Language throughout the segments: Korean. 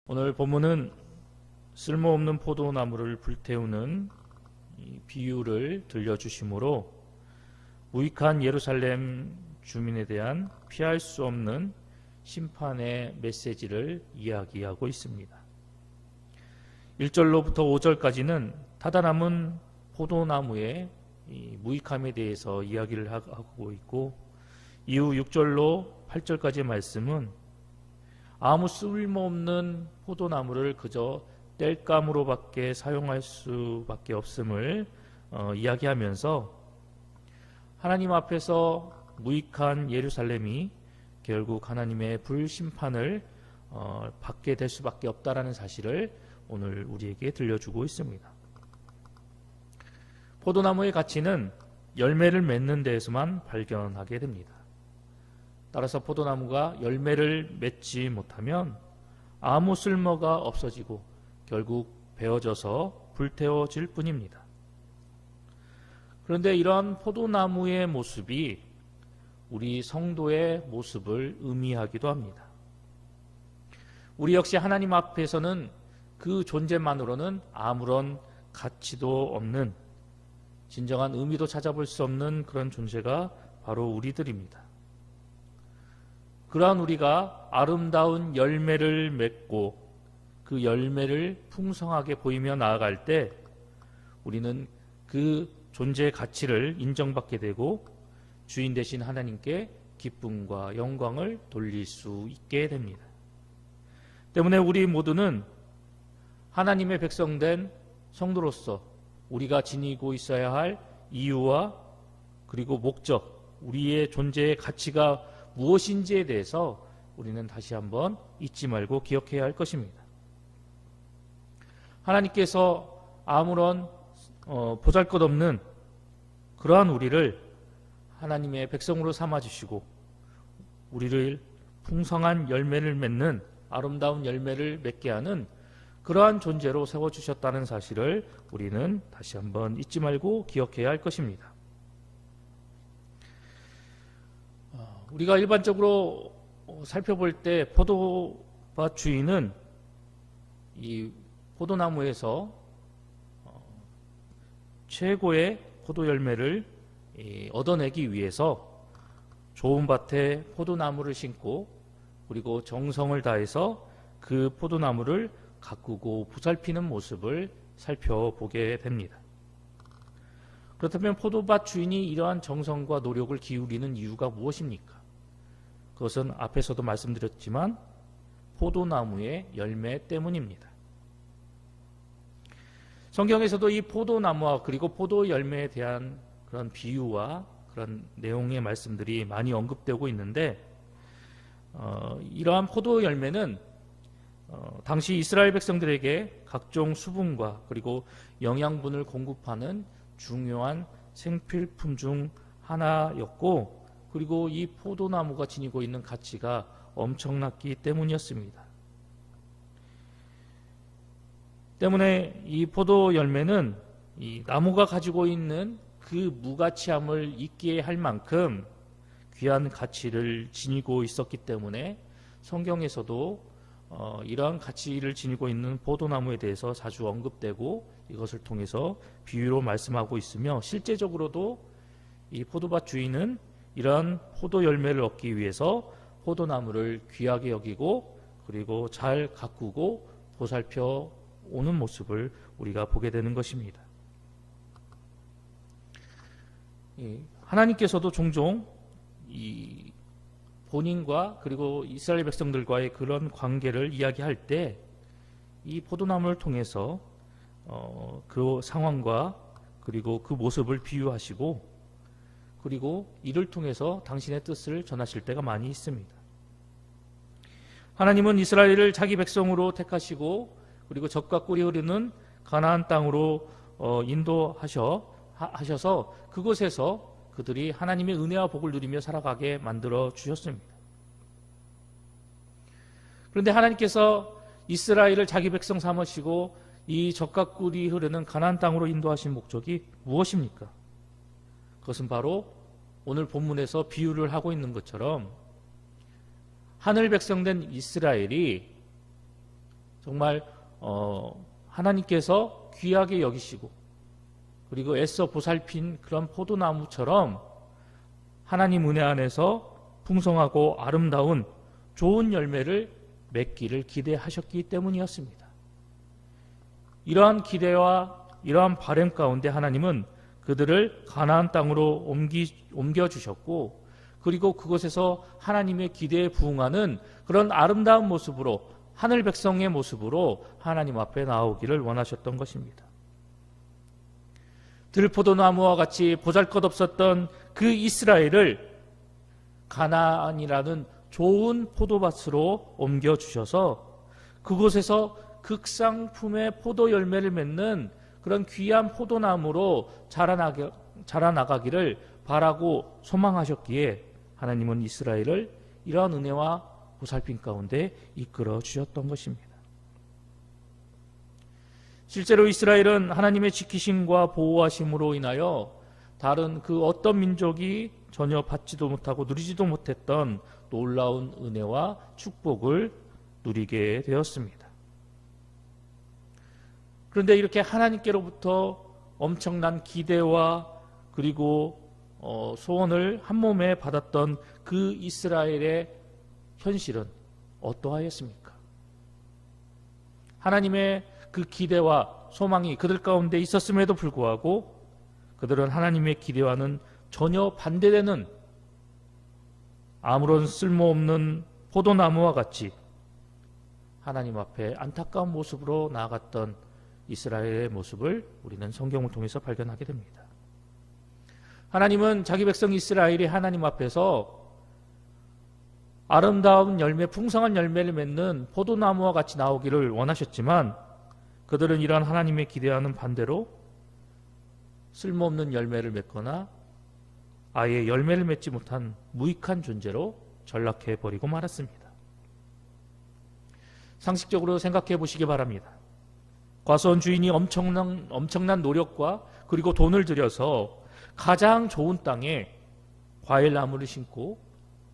오늘 본문은 쓸모없는 포도나무를 불태우는 이 비유를 들려주심으로 무익한 예루살렘 주민에 대한 피할 수 없는 심판의 메시지를 이야기하고 있습니다. 1절로부터 5절까지는 타다 남은 포도나무의 이 무익함에 대해서 이야기를 하고 있고, 이후 6절로 8절까지의 말씀은 아무 쓸모없는 포도나무를 그저 땔감으로밖에 사용할 수밖에 없음을 이야기하면서 하나님 앞에서 무익한 예루살렘이 결국 하나님의 불심판을 받게 될 수밖에 없다라는 사실을 오늘 우리에게 들려주고 있습니다. 포도나무의 가치는 열매를 맺는 데에서만 발견하게 됩니다. 따라서 포도나무가 열매를 맺지 못하면 아무 쓸모가 없어지고 결국 베어져서 불태워질 뿐입니다. 그런데 이러한 포도나무의 모습이 우리 성도의 모습을 의미하기도 합니다. 우리 역시 하나님 앞에서는 그 존재만으로는 아무런 가치도 없는, 진정한 의미도 찾아볼 수 없는 그런 존재가 바로 우리들입니다. 그러한 우리가 아름다운 열매를 맺고 그 열매를 풍성하게 보이며 나아갈 때 우리는 그 존재의 가치를 인정받게 되고 주인 되신 하나님께 기쁨과 영광을 돌릴 수 있게 됩니다. 때문에 우리 모두는 하나님의 백성된 성도로서 우리가 지니고 있어야 할 이유와 그리고 목적, 우리의 존재의 가치가 무엇인지에 대해서 우리는 다시 한번 잊지 말고 기억해야 할 것입니다. 하나님께서 아무런 보잘것없는 그러한 우리를 하나님의 백성으로 삼아주시고 우리를 풍성한 열매를 맺는, 아름다운 열매를 맺게 하는 그러한 존재로 세워주셨다는 사실을 우리는 다시 한번 잊지 말고 기억해야 할 것입니다. 우리가 일반적으로 살펴볼 때 포도밭 주인은 이 포도나무에서 최고의 포도 열매를 얻어내기 위해서 좋은 밭에 포도나무를 심고 그리고 정성을 다해서 그 포도나무를 가꾸고 보살피는 모습을 살펴보게 됩니다. 그렇다면 포도밭 주인이 이러한 정성과 노력을 기울이는 이유가 무엇입니까? 그것은 앞에서도 말씀드렸지만 포도나무의 열매 때문입니다. 성경에서도 이 포도나무와 그리고 포도 열매에 대한 그런 비유와 그런 내용의 말씀들이 많이 언급되고 있는데, 이러한 포도 열매는 당시 이스라엘 백성들에게 각종 수분과 그리고 영양분을 공급하는 중요한 생필품 중 하나였고, 그리고 이 포도나무가 지니고 있는 가치가 엄청났기 때문이었습니다. 때문에 이 포도 열매는 이 나무가 가지고 있는 그 무가치함을 잊게 할 만큼 귀한 가치를 지니고 있었기 때문에 성경에서도 이러한 가치를 지니고 있는 포도나무에 대해서 자주 언급되고 이것을 통해서 비유로 말씀하고 있으며, 실제적으로도 이 포도밭 주인은 이러한 포도 열매를 얻기 위해서 포도나무를 귀하게 여기고 그리고 잘 가꾸고 보살펴 오는 모습을 우리가 보게 되는 것입니다. 하나님께서도 종종 이 본인과 그리고 이스라엘 백성들과의 그런 관계를 이야기할 때 이 포도나무를 통해서 그 상황과 그리고 그 모습을 비유하시고 그리고 이를 통해서 당신의 뜻을 전하실 때가 많이 있습니다. 하나님은 이스라엘을 자기 백성으로 택하시고 그리고 젖과 꿀이 흐르는 가나안 땅으로 인도하셔서 그곳에서 그들이 하나님의 은혜와 복을 누리며 살아가게 만들어 주셨습니다. 그런데 하나님께서 이스라엘을 자기 백성 삼으시고 이 젖과 꿀이 흐르는 가나안 땅으로 인도하신 목적이 무엇입니까? 그것은 바로 오늘 본문에서 비유를 하고 있는 것처럼 하늘 백성된 이스라엘이 정말 하나님께서 귀하게 여기시고 그리고 애써 보살핀 그런 포도나무처럼 하나님 은혜 안에서 풍성하고 아름다운 좋은 열매를 맺기를 기대하셨기 때문이었습니다. 이러한 기대와 이러한 바람 가운데 하나님은 그들을 가나안 땅으로 옮겨주셨고 그리고 그곳에서 하나님의 기대에 부응하는 그런 아름다운 모습으로 하늘 백성의 모습으로 하나님 앞에 나오기를 원하셨던 것입니다. 들포도나무와 같이 보잘것없었던 그 이스라엘을 가나안이라는 좋은 포도밭으로 옮겨주셔서 그곳에서 극상품의 포도 열매를 맺는 그런 귀한 포도나무로 자라나가기를 바라고 소망하셨기에 하나님은 이스라엘을 이러한 은혜와 보살핌 가운데 이끌어 주셨던 것입니다. 실제로 이스라엘은 하나님의 지키심과 보호하심으로 인하여 다른 그 어떤 민족이 전혀 받지도 못하고 누리지도 못했던 놀라운 은혜와 축복을 누리게 되었습니다. 그런데 이렇게 하나님께로부터 엄청난 기대와 그리고 소원을 한 몸에 받았던 그 이스라엘의 현실은 어떠하였습니까? 하나님의 그 기대와 소망이 그들 가운데 있었음에도 불구하고 그들은 하나님의 기대와는 전혀 반대되는 아무런 쓸모없는 포도나무와 같이 하나님 앞에 안타까운 모습으로 나아갔던 이스라엘의 모습을 우리는 성경을 통해서 발견하게 됩니다. 하나님은 자기 백성 이스라엘이 하나님 앞에서 아름다운 열매, 풍성한 열매를 맺는 포도나무와 같이 나오기를 원하셨지만 그들은 이러한 하나님의 기대와는 반대로 쓸모없는 열매를 맺거나 아예 열매를 맺지 못한 무익한 존재로 전락해버리고 말았습니다. 상식적으로 생각해 보시기 바랍니다. 과수원 주인이 엄청난 노력과 그리고 돈을 들여서 가장 좋은 땅에 과일나무를 심고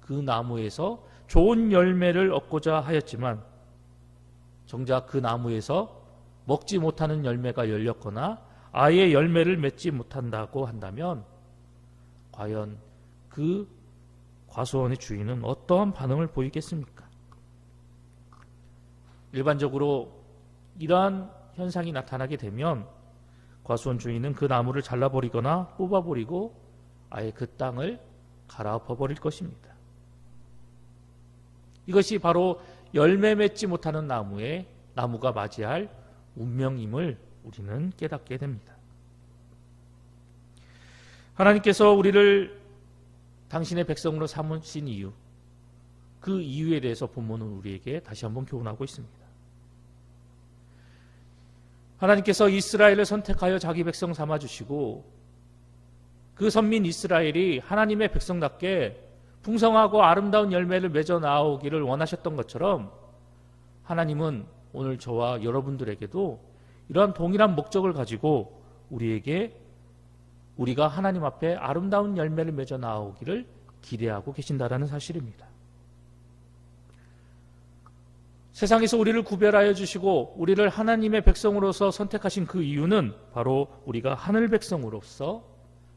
그 나무에서 좋은 열매를 얻고자 하였지만 정작 그 나무에서 먹지 못하는 열매가 열렸거나 아예 열매를 맺지 못한다고 한다면 과연 그 과수원의 주인은 어떠한 반응을 보이겠습니까? 일반적으로 이러한 현상이 나타나게 되면 과수원 주인은 그 나무를 잘라버리거나 뽑아버리고 아예 그 땅을 갈아엎어버릴 것입니다. 이것이 바로 열매 맺지 못하는 나무가 맞이할 운명임을 우리는 깨닫게 됩니다. 하나님께서 우리를 당신의 백성으로 삼으신 이유, 그 이유에 대해서 본문은 우리에게 다시 한번 교훈하고 있습니다. 하나님께서 이스라엘을 선택하여 자기 백성 삼아주시고 그 선민 이스라엘이 하나님의 백성답게 풍성하고 아름다운 열매를 맺어 나오기를 원하셨던 것처럼 하나님은 오늘 저와 여러분들에게도 이러한 동일한 목적을 가지고 우리가 하나님 앞에 아름다운 열매를 맺어 나오기를 기대하고 계신다라는 사실입니다. 세상에서 우리를 구별하여 주시고 우리를 하나님의 백성으로서 선택하신 그 이유는 바로 우리가 하늘 백성으로서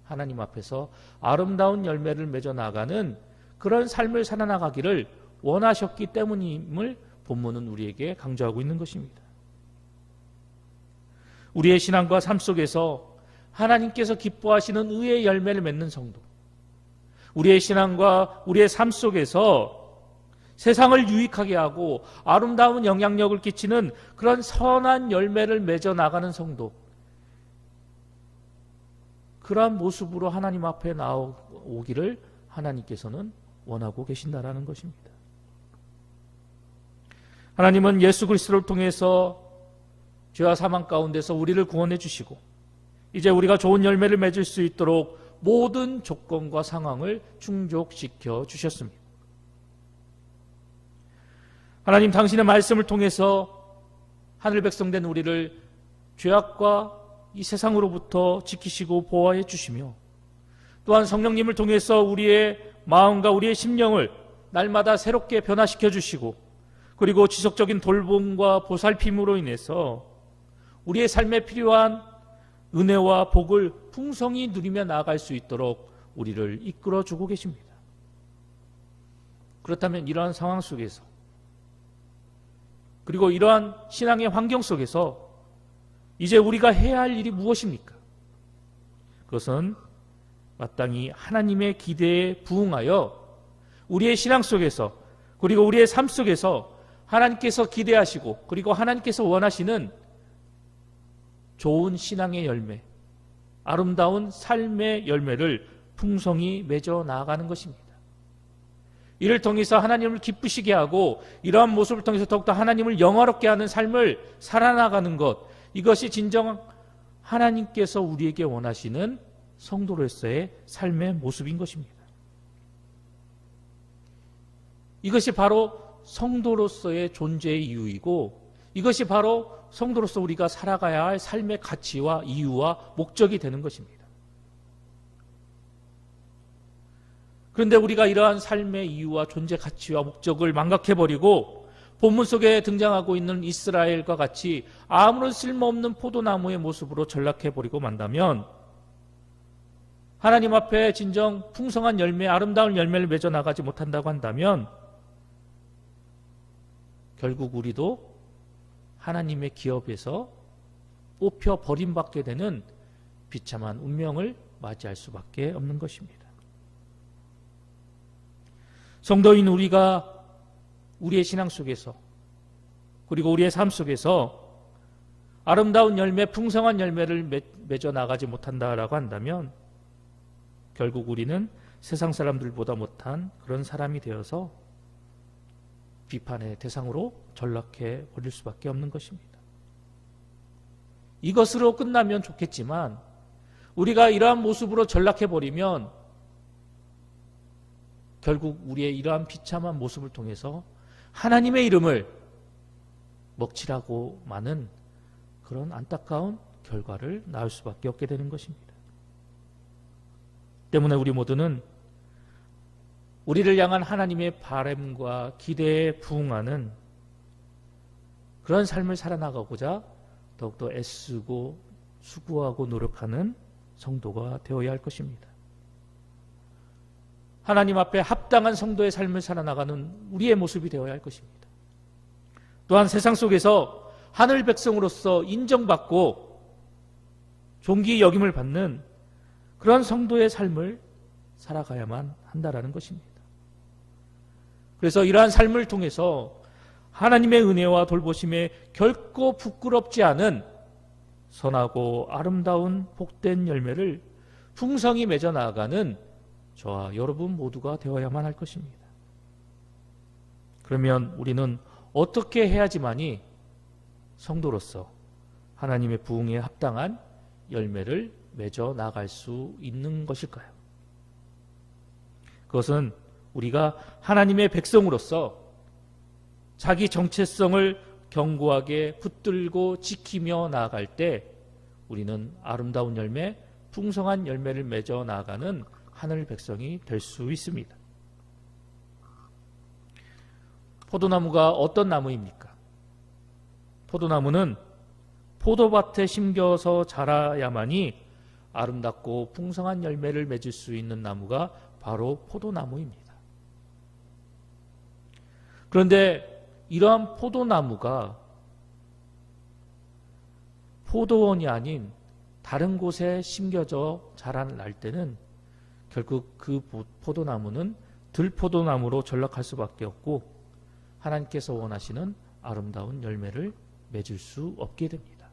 하나님 앞에서 아름다운 열매를 맺어 나가는 그런 삶을 살아나가기를 원하셨기 때문임을 본문은 우리에게 강조하고 있는 것입니다. 우리의 신앙과 삶 속에서 하나님께서 기뻐하시는 의의 열매를 맺는 성도, 우리의 신앙과 우리의 삶 속에서 세상을 유익하게 하고 아름다운 영향력을 끼치는 그런 선한 열매를 맺어 나가는 성도, 그러한 모습으로 하나님 앞에 나오기를 하나님께서는 원하고 계신다라는 것입니다. 하나님은 예수 그리스도를 통해서 죄와 사망 가운데서 우리를 구원해 주시고 이제 우리가 좋은 열매를 맺을 수 있도록 모든 조건과 상황을 충족시켜 주셨습니다. 하나님 당신의 말씀을 통해서 하늘 백성 된 우리를 죄악과 이 세상으로부터 지키시고 보호해 주시며 또한 성령님을 통해서 우리의 마음과 우리의 심령을 날마다 새롭게 변화시켜 주시고 그리고 지속적인 돌봄과 보살핌으로 인해서 우리의 삶에 필요한 은혜와 복을 풍성히 누리며 나아갈 수 있도록 우리를 이끌어주고 계십니다. 그렇다면 이러한 상황 속에서, 그리고 이러한 신앙의 환경 속에서 이제 우리가 해야 할 일이 무엇입니까? 그것은 마땅히 하나님의 기대에 부응하여 우리의 신앙 속에서, 그리고 우리의 삶 속에서 하나님께서 기대하시고 그리고 하나님께서 원하시는 좋은 신앙의 열매, 아름다운 삶의 열매를 풍성히 맺어 나아가는 것입니다. 이를 통해서 하나님을 기쁘시게 하고 이러한 모습을 통해서 더욱더 하나님을 영화롭게 하는 삶을 살아나가는 것, 이것이 진정 하나님께서 우리에게 원하시는 성도로서의 삶의 모습인 것입니다. 이것이 바로 성도로서의 존재의 이유이고, 이것이 바로 성도로서 우리가 살아가야 할 삶의 가치와 이유와 목적이 되는 것입니다. 그런데 우리가 이러한 삶의 이유와 존재 가치와 목적을 망각해버리고 본문 속에 등장하고 있는 이스라엘과 같이 아무런 쓸모없는 포도나무의 모습으로 전락해버리고 만다면, 하나님 앞에 진정 풍성한 열매, 아름다운 열매를 맺어 나가지 못한다고 한다면 결국 우리도 하나님의 기업에서 뽑혀 버림받게 되는 비참한 운명을 맞이할 수밖에 없는 것입니다. 성도인 우리가 우리의 신앙 속에서, 그리고 우리의 삶 속에서 아름다운 열매, 풍성한 열매를 맺어 나가지 못한다라고 한다면 결국 우리는 세상 사람들보다 못한 그런 사람이 되어서 비판의 대상으로 전락해 버릴 수밖에 없는 것입니다. 이것으로 끝나면 좋겠지만 우리가 이러한 모습으로 전락해 버리면 결국 우리의 이러한 비참한 모습을 통해서 하나님의 이름을 먹칠하고 마는 그런 안타까운 결과를 낳을 수밖에 없게 되는 것입니다. 때문에 우리 모두는 우리를 향한 하나님의 바람과 기대에 부응하는 그런 삶을 살아나가고자 더욱더 애쓰고 수고하고 노력하는 성도가 되어야 할 것입니다. 하나님 앞에 합당한 성도의 삶을 살아나가는 우리의 모습이 되어야 할 것입니다. 또한 세상 속에서 하늘 백성으로서 인정받고 존귀 여김을 받는 그런 성도의 삶을 살아가야만 한다라는 것입니다. 그래서 이러한 삶을 통해서 하나님의 은혜와 돌보심에 결코 부끄럽지 않은 선하고 아름다운 복된 열매를 풍성히 맺어 나아가는 저와 여러분 모두가 되어야만 할 것입니다. 그러면 우리는 어떻게 해야지만이 성도로서 하나님의 부흥에 합당한 열매를 맺어 나갈 수 있는 것일까요? 그것은 우리가 하나님의 백성으로서 자기 정체성을 견고하게 붙들고 지키며 나아갈 때 우리는 아름다운 열매, 풍성한 열매를 맺어 나아가는 하늘 백성이 될 수 있습니다. 포도나무가 어떤 나무입니까? 포도나무는 포도밭에 심겨서 자라야만이 아름답고 풍성한 열매를 맺을 수 있는 나무가 바로 포도나무입니다. 그런데 이러한 포도나무가 포도원이 아닌 다른 곳에 심겨져 자라날 때는 결국 그 포도나무는 들포도나무로 전락할 수밖에 없고 하나님께서 원하시는 아름다운 열매를 맺을 수 없게 됩니다.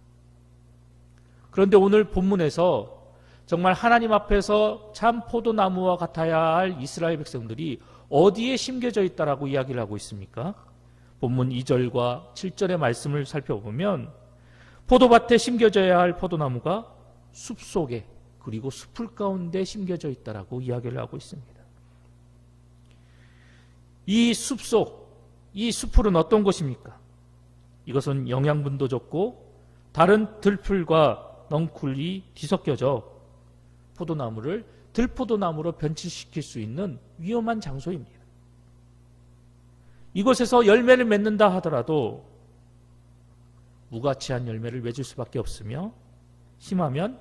그런데 오늘 본문에서 정말 하나님 앞에서 참 포도나무와 같아야 할 이스라엘 백성들이 어디에 심겨져 있다라고 이야기를 하고 있습니까? 본문 2절과 7절의 말씀을 살펴보면 포도밭에 심겨져야 할 포도나무가 숲속에 그리고 숲풀 가운데 심겨져 있다라고 이야기를 하고 있습니다. 이 숲속, 이 숲풀은 어떤 곳입니까? 이것은 영양분도 적고 다른 들풀과 넝쿨이 뒤섞여져 포도나무를 들포도나무로 변질시킬 수 있는 위험한 장소입니다. 이곳에서 열매를 맺는다 하더라도 무가치한 열매를 맺을 수밖에 없으며 심하면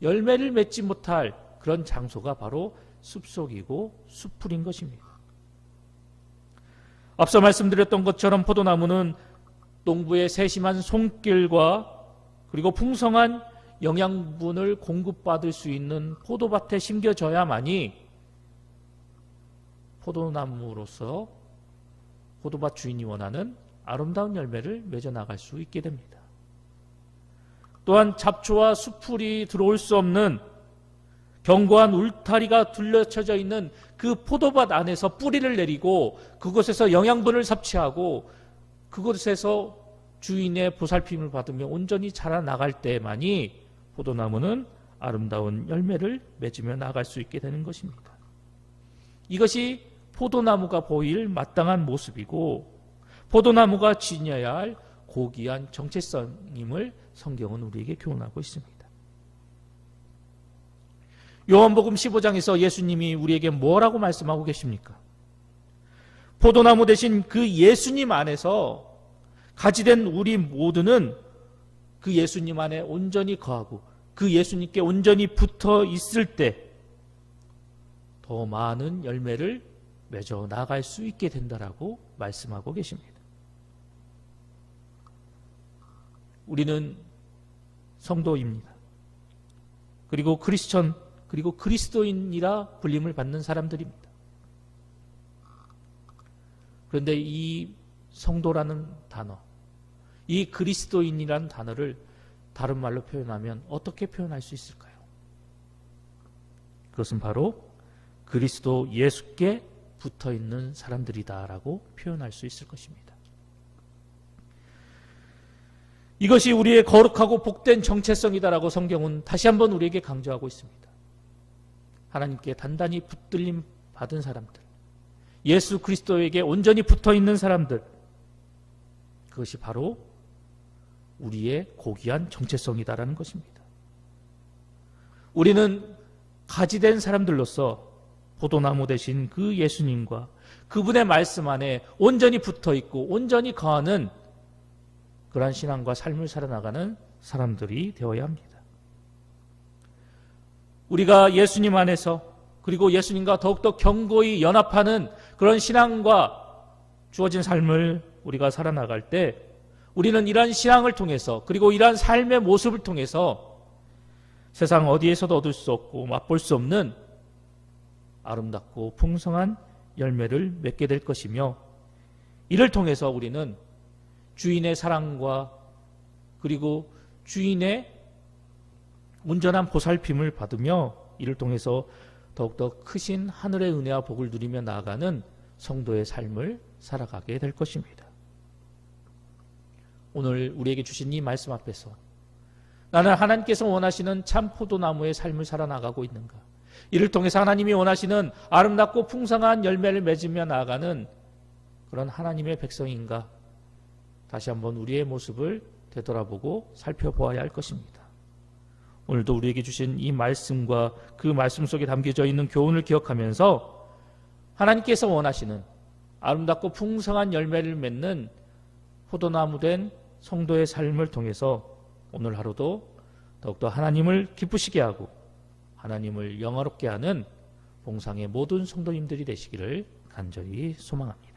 열매를 맺지 못할 그런 장소가 바로 숲속이고 숲풀인 것입니다. 앞서 말씀드렸던 것처럼 포도나무는 농부의 세심한 손길과 그리고 풍성한 영양분을 공급받을 수 있는 포도밭에 심겨져야만이 포도나무로서 포도밭 주인이 원하는 아름다운 열매를 맺어 나갈 수 있게 됩니다. 또한 잡초와 수풀이 들어올 수 없는 견고한 울타리가 둘러쳐져 있는 그 포도밭 안에서 뿌리를 내리고 그곳에서 영양분을 섭취하고 그곳에서 주인의 보살핌을 받으며 온전히 자라나갈 때만이 포도나무는 아름다운 열매를 맺으며 나갈 수 있게 되는 것입니다. 이것이 포도나무가 보일 마땅한 모습이고 포도나무가 지녀야 할 고귀한 정체성임을 성경은 우리에게 교훈하고 있습니다. 요한복음 15장에서 예수님이 우리에게 뭐라고 말씀하고 계십니까? 포도나무 대신 그 예수님 안에서 가지된 우리 모두는 그 예수님 안에 온전히 거하고 그 예수님께 온전히 붙어 있을 때 더 많은 열매를 맺어 나갈 수 있게 된다라고 말씀하고 계십니다. 우리는 성도입니다. 그리고 크리스천 그리고 그리스도인이라 불림을 받는 사람들입니다. 그런데 이 성도라는 단어, 이 그리스도인이라는 단어를 다른 말로 표현하면 어떻게 표현할 수 있을까요? 그것은 바로 그리스도 예수께 붙어있는 사람들이다라고 표현할 수 있을 것입니다. 이것이 우리의 거룩하고 복된 정체성이다라고 성경은 다시 한번 우리에게 강조하고 있습니다. 하나님께 단단히 붙들림 받은 사람들, 예수 그리스도에게 온전히 붙어있는 사람들, 그것이 바로 우리의 고귀한 정체성이다라는 것입니다. 우리는 가지된 사람들로서 포도나무 대신 그 예수님과 그분의 말씀 안에 온전히 붙어있고 온전히 거하는 그러한 신앙과 삶을 살아나가는 사람들이 되어야 합니다. 우리가 예수님 안에서 그리고 예수님과 더욱더 견고히 연합하는 그런 신앙과 주어진 삶을 우리가 살아나갈 때 우리는 이러한 신앙을 통해서 그리고 이러한 삶의 모습을 통해서 세상 어디에서도 얻을 수 없고 맛볼 수 없는 아름답고 풍성한 열매를 맺게 될 것이며 이를 통해서 우리는 주인의 사랑과 그리고 주인의 온전한 보살핌을 받으며 이를 통해서 더욱더 크신 하늘의 은혜와 복을 누리며 나아가는 성도의 삶을 살아가게 될 것입니다. 오늘 우리에게 주신 이 말씀 앞에서 나는 하나님께서 원하시는 참 포도나무의 삶을 살아나가고 있는가? 이를 통해서 하나님이 원하시는 아름답고 풍성한 열매를 맺으며 나아가는 그런 하나님의 백성인가? 다시 한번 우리의 모습을 되돌아보고 살펴보아야 할 것입니다. 오늘도 우리에게 주신 이 말씀과 그 말씀 속에 담겨져 있는 교훈을 기억하면서 하나님께서 원하시는 아름답고 풍성한 열매를 맺는 포도나무 된 성도의 삶을 통해서 오늘 하루도 더욱더 하나님을 기쁘시게 하고 하나님을 영화롭게 하는 봉상의 모든 성도님들이 되시기를 간절히 소망합니다.